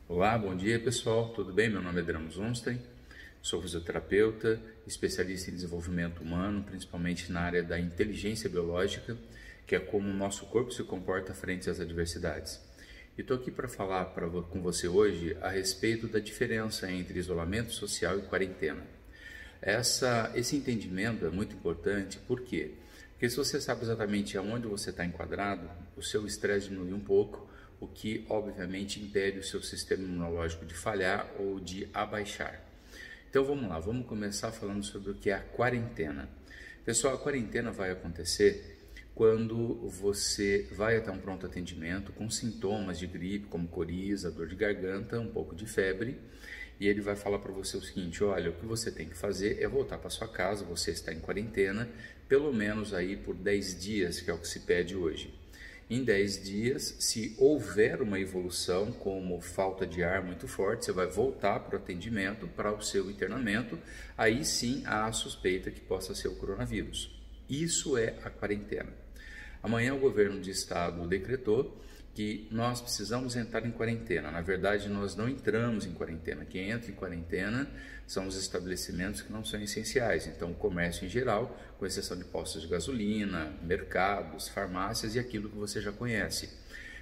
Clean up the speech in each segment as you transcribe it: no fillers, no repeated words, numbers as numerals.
Olá, bom dia pessoal, tudo bem? Meu nome é Adriano Zunstein, sou fisioterapeuta, especialista em desenvolvimento humano, principalmente na área da inteligência biológica, que é como o nosso corpo se comporta frente às adversidades. E estou aqui para falar com você hoje a respeito da diferença entre isolamento social e quarentena. Esse entendimento é muito importante, por quê? Porque se você sabe exatamente aonde você está enquadrado, o seu estresse diminui um pouco, o que obviamente impede o seu sistema imunológico de falhar ou de abaixar. Então vamos lá, vamos começar falando sobre o que é a quarentena. Pessoal, a quarentena vai acontecer quando você vai até um pronto atendimento com sintomas de gripe, como coriza, dor de garganta, um pouco de febre, e ele vai falar para você o seguinte: olha, o que você tem que fazer é voltar para sua casa, você está em quarentena, pelo menos aí por 10 dias, que é o que se pede hoje. Em 10 dias, se houver uma evolução, como falta de ar muito forte, você vai voltar para o atendimento, para o seu internamento, aí sim há a suspeita que possa ser o coronavírus. Isso é a quarentena. Amanhã o governo de estado decretou que nós precisamos entrar em quarentena. Na verdade, nós não entramos em quarentena. Quem entra em quarentena são os estabelecimentos que não são essenciais. Então, o comércio em geral, com exceção de postos de gasolina, mercados, farmácias e aquilo que você já conhece.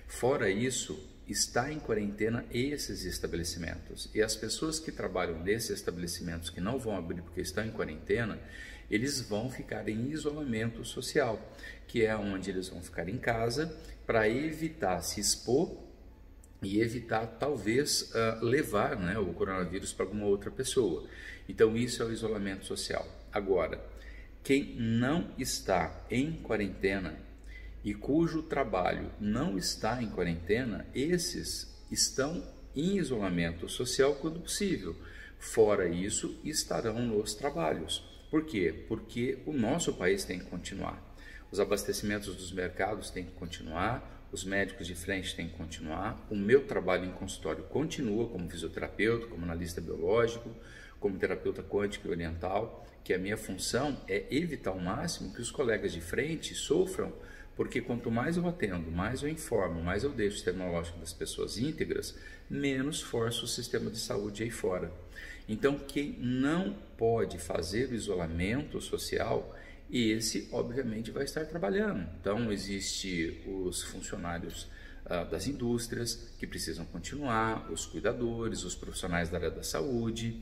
Fora isso, está em quarentena esses estabelecimentos. E as pessoas que trabalham nesses estabelecimentos que não vão abrir porque estão em quarentena, eles vão ficar em isolamento social, que é onde eles vão ficar em casa para evitar se expor e evitar talvez levar o coronavírus para alguma outra pessoa. Então isso é o isolamento social. Agora, quem não está em quarentena e cujo trabalho não está em quarentena, esses estão em isolamento social quando possível. Fora isso, estarão nos trabalhos. Por quê? Porque o nosso país tem que continuar. Os abastecimentos dos mercados têm que continuar, os médicos de frente têm que continuar, o meu trabalho em consultório continua como fisioterapeuta, como analista biológico, como terapeuta quântico e oriental, que a minha função é evitar ao máximo que os colegas de frente sofram, porque quanto mais eu atendo, mais eu informo, mais eu deixo o sistema imunológico das pessoas íntegras, menos forço o sistema de saúde aí fora. Então, quem não pode fazer o isolamento social, esse obviamente vai estar trabalhando. Então, existe os funcionários das indústrias que precisam continuar, os cuidadores, os profissionais da área da saúde,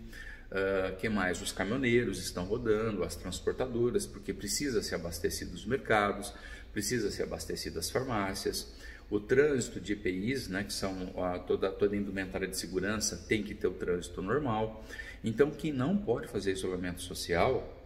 que mais? Os caminhoneiros estão rodando, as transportadoras, porque precisa ser abastecido os mercados, precisa ser abastecido as farmácias, o trânsito de EPIs, que são toda a indumentária de segurança, tem que ter o trânsito normal. Então, quem não pode fazer isolamento social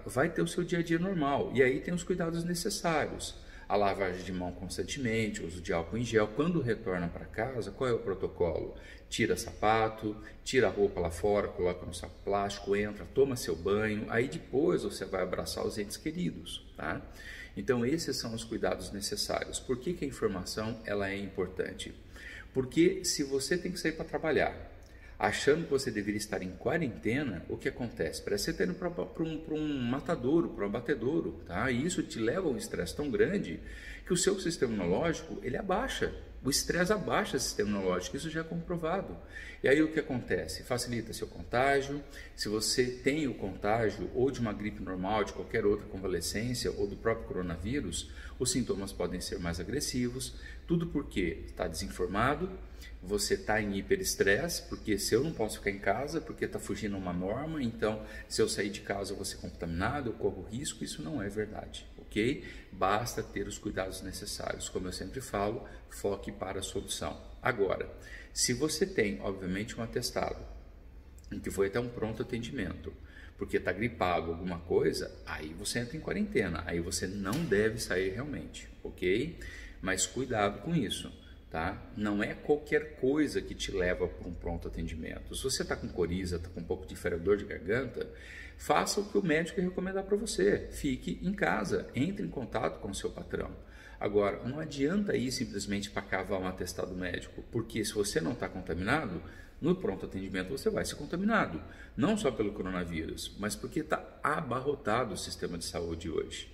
vai ter o seu dia a dia normal, e aí tem os cuidados necessários, a lavagem de mão constantemente, o uso de álcool em gel. Quando retorna para casa, qual é o protocolo? Tira sapato, tira a roupa lá fora, coloca no saco plástico, entra, toma seu banho, aí depois você vai abraçar os entes queridos, tá? Então esses são os cuidados necessários. Por que a informação ela é importante? Porque se você tem que sair para trabalhar, achando que você deveria estar em quarentena, o que acontece? Parece que você está indo para um matadouro, para um abatedouro, tá? E isso te leva a um estresse tão grande que o seu sistema imunológico, ele abaixa. O estresse abaixa o sistema imunológico, isso já é comprovado. E aí o que acontece? Facilita seu contágio. Se você tem o contágio ou de uma gripe normal, de qualquer outra convalescência ou do próprio coronavírus, os sintomas podem ser mais agressivos. Tudo porque está desinformado, você está em hiperestresse, porque se eu não posso ficar em casa, porque está fugindo uma norma, então se eu sair de casa eu vou ser contaminado, eu corro risco. Isso não é verdade, ok? Basta ter os cuidados necessários. Como eu sempre falo, foque para a solução. Agora, se você tem, obviamente, um atestado em que foi até um pronto atendimento, porque está gripado, alguma coisa, aí você entra em quarentena, aí você não deve sair realmente, ok? Mas cuidado com isso, tá? Não é qualquer coisa que te leva para um pronto atendimento. Se você está com coriza, está com um pouco de dor de garganta, faça o que o médico recomendar para você. Fique em casa, entre em contato com o seu patrão. Agora, não adianta ir simplesmente para cavar um atestado médico, porque se você não está contaminado, no pronto atendimento você vai ser contaminado. Não só pelo coronavírus, mas porque está abarrotado o sistema de saúde hoje.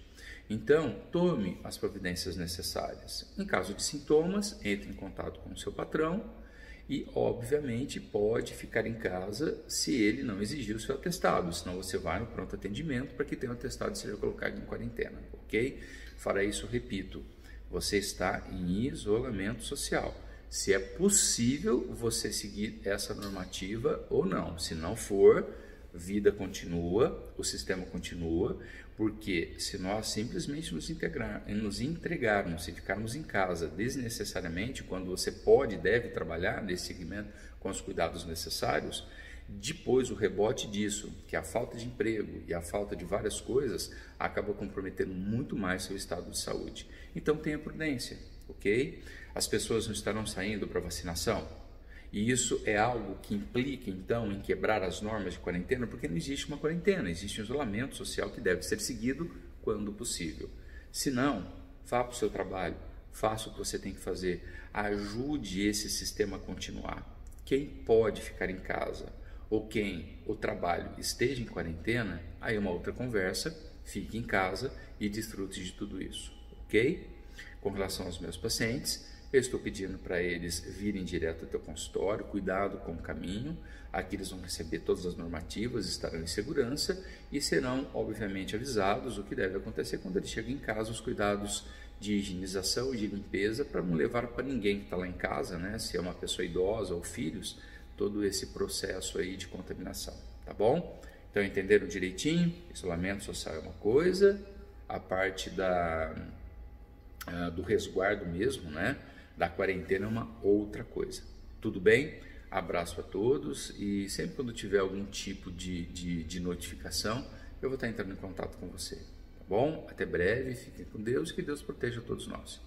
Então, tome as providências necessárias. Em caso de sintomas, entre em contato com o seu patrão E, obviamente, pode ficar em casa se ele não exigir o seu atestado, senão você vai no pronto atendimento para que tenha um atestado e seja colocado em quarentena, ok? Fora isso, repito, você está em isolamento social. Se é possível você seguir essa normativa ou não. Se não for, vida continua, o sistema continua, porque se nós simplesmente nos entregarmos, se ficarmos em casa desnecessariamente, quando você pode e deve trabalhar nesse segmento com os cuidados necessários, depois o rebote disso, que é a falta de emprego e a falta de várias coisas, acaba comprometendo muito mais seu estado de saúde. Então tenha prudência, ok? As pessoas não estarão saindo para vacinação? E isso é algo que implica, então, em quebrar as normas de quarentena, porque não existe uma quarentena, existe um isolamento social que deve ser seguido quando possível. Se não, vá para o seu trabalho, faça o que você tem que fazer, ajude esse sistema a continuar. Quem pode ficar em casa ou quem o trabalho esteja em quarentena, aí é uma outra conversa, fique em casa e desfrute de tudo isso, ok? Com relação aos meus pacientes, eu estou pedindo para eles virem direto até o consultório, cuidado com o caminho. Aqui eles vão receber todas as normativas, estarão em segurança e serão, obviamente, avisados o que deve acontecer quando eles chegam em casa, os cuidados de higienização e de limpeza, para não levar para ninguém que está lá em casa, né? Se é uma pessoa idosa ou filhos, todo esse processo aí de contaminação, tá bom? Então, entenderam direitinho? Isolamento social é uma coisa, a parte do resguardo mesmo, né? Da quarentena é uma outra coisa. Tudo bem? Abraço a todos e sempre quando tiver algum tipo de notificação, eu vou estar entrando em contato com você. Tá bom? Até breve, fiquem com Deus e que Deus proteja todos nós.